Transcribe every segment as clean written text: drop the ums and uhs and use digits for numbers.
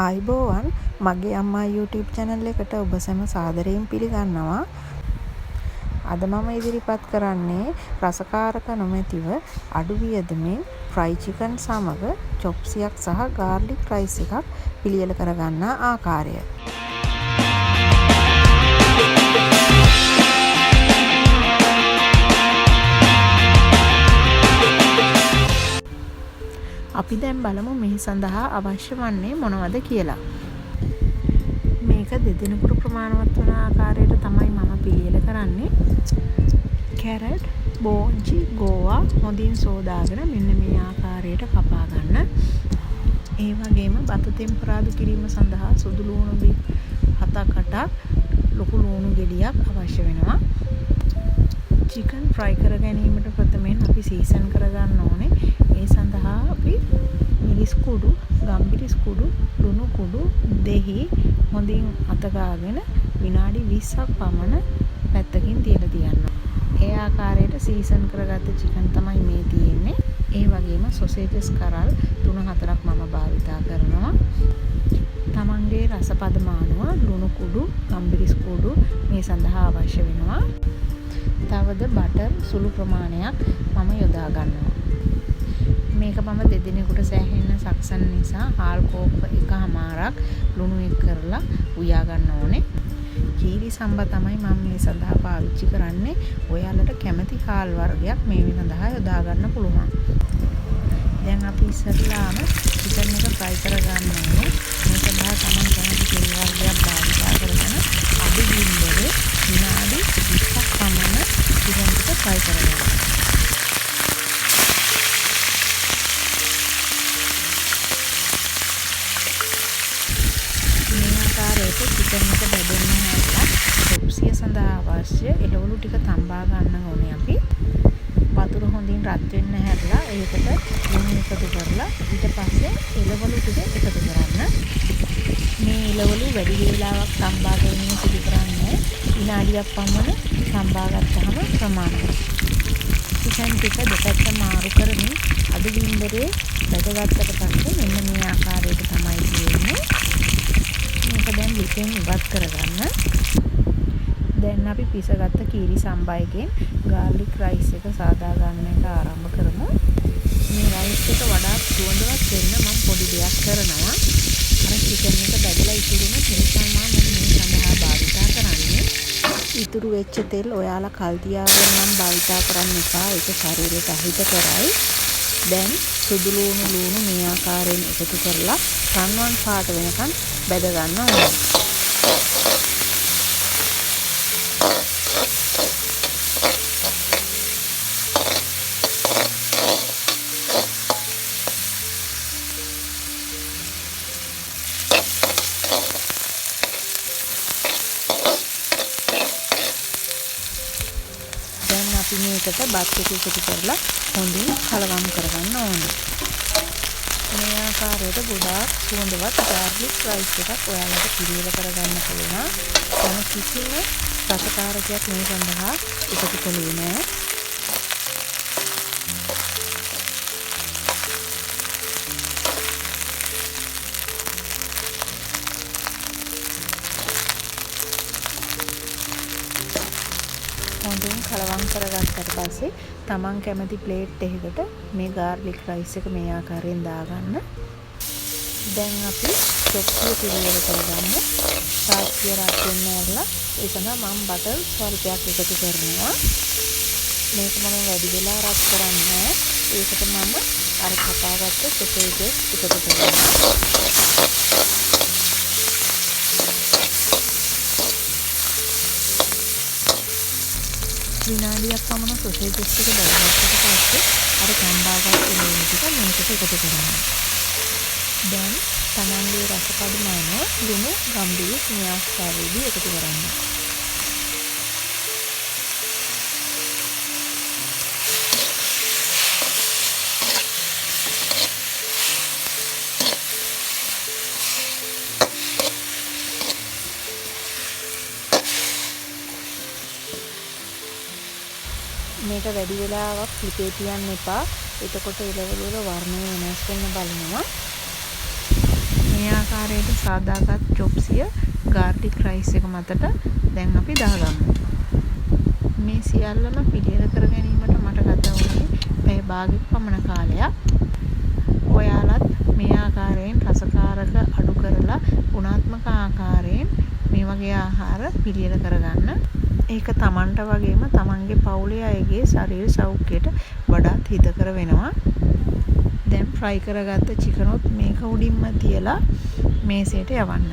ආයිබෝවන් මගේ අම්මා YouTube channel එකට ඔබ සැම සාදරයෙන් පිළිගන්නවා. අද මම ඉදිරිපත් කරන්නේ රසකාරක නොමැතිව අඩු වියදමින් ෆ්‍රයි චිකන් සමග චොප්සියක් සහ ගාර්ලික් රයිස් එකක් පිළියෙල කරගන්නා ආකාරය. අපි දැන් බලමු මේ සඳහා අවශ්‍ය වන්නේ මොනවද කියලා. මේක දෙදෙනෙකුට ප්‍රමාණවත් වන ආකාරයට තමයි මම පිළියෙල කරන්නේ. කැරට්, බෝංචි, ගෝවා හොඳින් සෝදාගෙන මෙන්න මේ ආකාරයට කපා ගන්න. ඒ වගේම බත තෙම්පරාදු කිරීම සඳහා සුදු ලුණු 7-8ක් ලොකු ලුණු ගෙඩියක් අවශ්‍ය වෙනවා. චිකන් ෆ්‍රයි කර ගැනීමට ප්‍රථමයෙන් අපි සීසන් කරගන්න ඕනේ. ඒ සඳහා අපි මිරිස් කුඩු, ගම්මිරිස් කුඩු, ලුණු කුඩු, දෙහි හොඳින් අතගාගෙන විනාඩි 20ක් පමණ පැත්තකින් තියලා තියන්න. ඒ ආකාරයට සීසන් කරගත්ත චිකන් තමයි මේ තියෙන්නේ. ඒ වගේම සොසේජස් කරල් 3-4ක් මම භාවිතා කරනවා. තමන්ගේ රස පදමානුව ලුණු කුඩු, ගම්මිරිස් කුඩු මේ සඳහා අවශ්‍ය වෙනවා. තවද බටර් සුළු ප්‍රමාණයක් මම යොදා ගන්නවා. මේක මම දෙදිනෙකට සෑහෙන්න සක්සන නිසා හාල් කෝප්ප එකමාරක් ලුණු එක් කරලා උයා ගන්න ඕනේ. කීරි සම්බා තමයි මම මේ සඳහා පාවිච්චි කරන්නේ. ඔයාලට කැමති හාල් වර්ගයක් මේ සඳහා යොදා ගන්න පුළුවන්. දැන් අපි ඉස්සරලාම චිකන් එක ෆ්‍රයි කර ගන්න ඕනේ. මේ සඳහා තමන් කැමති තෙල් වර්ගයක් භාවිතා කරගෙන අඩු බින්දරේ විනාඩි 20ක් පමණ චිකන් එක ෆ්‍රයි කරගන්න. චිකන් එක බෙදෙන්න හැරලා චොප්සිය සඳහා අවශ්‍ය එළවලු ටික තඹා ගන්න ඕනේ අපි. වතුර හොඳින් රත් වෙන්න හැරලා ඒකට ලුණු එකතු කරලා ඊට පස්සේ එළවලු ටික එකතු කරන්න. මේ එළවලු වැඩි වේලාවක් තඹා ගැනීම සිදු කරන්නේ විනාඩියක් පමණ තඹා ගත්තාම ප්‍රමාණවත්. චිකන් ටික දෙපැත්ත මාරු කරමින් අඩු බින්දරේ බෙදගත්තට පස්සේ මෙන්න මේ ආකාරයට තමයි තියෙන්නේ. මේක දැන් ලිපෙන් ඉවත් කරගන්න. දැන් අපි පිසගත්ත කීරි සම්බයිගෙන් ගාර්ලික් රයිස් එක සාදා ගන්න එක ආරම්භ කරමු. මේ රයිස් එක වඩා සුවඳවත් වෙන්න මම පොඩි දෙයක් කරනවා. අර චිකන් එක බැදලා ඉතුරුන තෙල් මම මේ සඳහා භාවිතා කරන්නේ. ඉතුරු වෙච්ච තෙල් ඔයාලා කල් තියාගෙන නම් භාවිතා කරන්න එපා. ඒක ශරීරයට අහිත කරයි. දැන් සුදු ලුණු මේ ආකාරයෙන් එකතු කරලා රන්වන් පාට වෙනකන් බෙද ගන්න ඕනේ. දැන් අපි මේකට බත් එක එකතු කරලා හොඳින් කලවම් කරගන්න ඕනේ. මේ ආකාරයට ගොඩාක් සුවඳවත් ගාර්ලික් රයිස් එකක් ඔයාලට පිළියෙල කරගන්න පුළුවන්. තම කිසිම රසකාරකයක් මේ සඳහා එකතු කළේ නෑ. හොඳින් කලවම් කරගත්තට පස්සේ තමන් කැමති ප්ලේට් එකකට මේ ගාර්ලික් රයිස් එක මේ ආකාරයෙන් දාගන්න. දැන් අපි චොප්සිය පිළියෙල කරගමු. සාස්සිය රත් වෙන්න ඇරලා ඒ සඳහා මම බටර් ස්වල්පයක් එකතු කරනවා. මේක මම වැඩි වෙලා රත් කරන්නේ නැහැ. ඒකට මම අර කපාගත්ත සොසේජස් එකතු කරනවා. විනාඩියක් පමණ සොසේජස් ටික බැලගත්තට පස්සේ අර කම්බාගත් එළවලු ටික මේකට එකතු කරනවා. දැන් තමන්ගේ රස පදමානුව ලුණු, ගම්මිරිස් මේ ආකාරයේදී එකතු කරන්න. මේක වැඩි වෙලාවක් ලිපේ තියන්න එපා. එතකොට එළවලු වල වර්ණය වෙනස් වෙන්න බලනවා. මේ ආකාරයට ආකාරයට සාදාගත් චොප්සිය ගාර්ලික් රයිස් එක මතට දැන් අපි දාගමු. මේ සියල්ලම පිළියෙල කර ගැනීමට මට ගත වුණේ පැය භාගයක් පමණ කාලයක්. ඔයාලත් මේ ආකාරයෙන් රසකාරක අඩු කරලා ගුණාත්මක ආකාරයෙන් මේ වගේ ආහාර පිළියෙල කරගන්න. ඒක තමන්ට වගේම තමන්ගේ පවුලේ අයගේ ශරීර සෞඛ්‍යයට වඩාත් හිතකර වෙනවා. දැන් ෆ්‍රයි කරගත්ත චිකනොත් මේක උඩින්ම තියලා මේසයට යවන්න.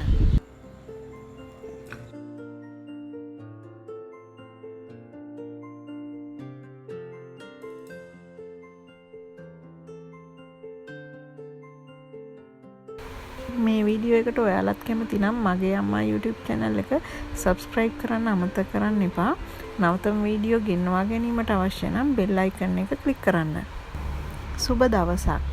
මේ වීඩියෝ එකට ඔයාලත් කැමති නම් මගේ අම්මා YouTube channel එක subscribe කරන්න අමතක කරන්න එපා. නවතම වීඩියෝ ගෙන්වා ගැනීමට අවශ්‍ය නම් bell icon එක click කරන්න. සුබ දවසක්.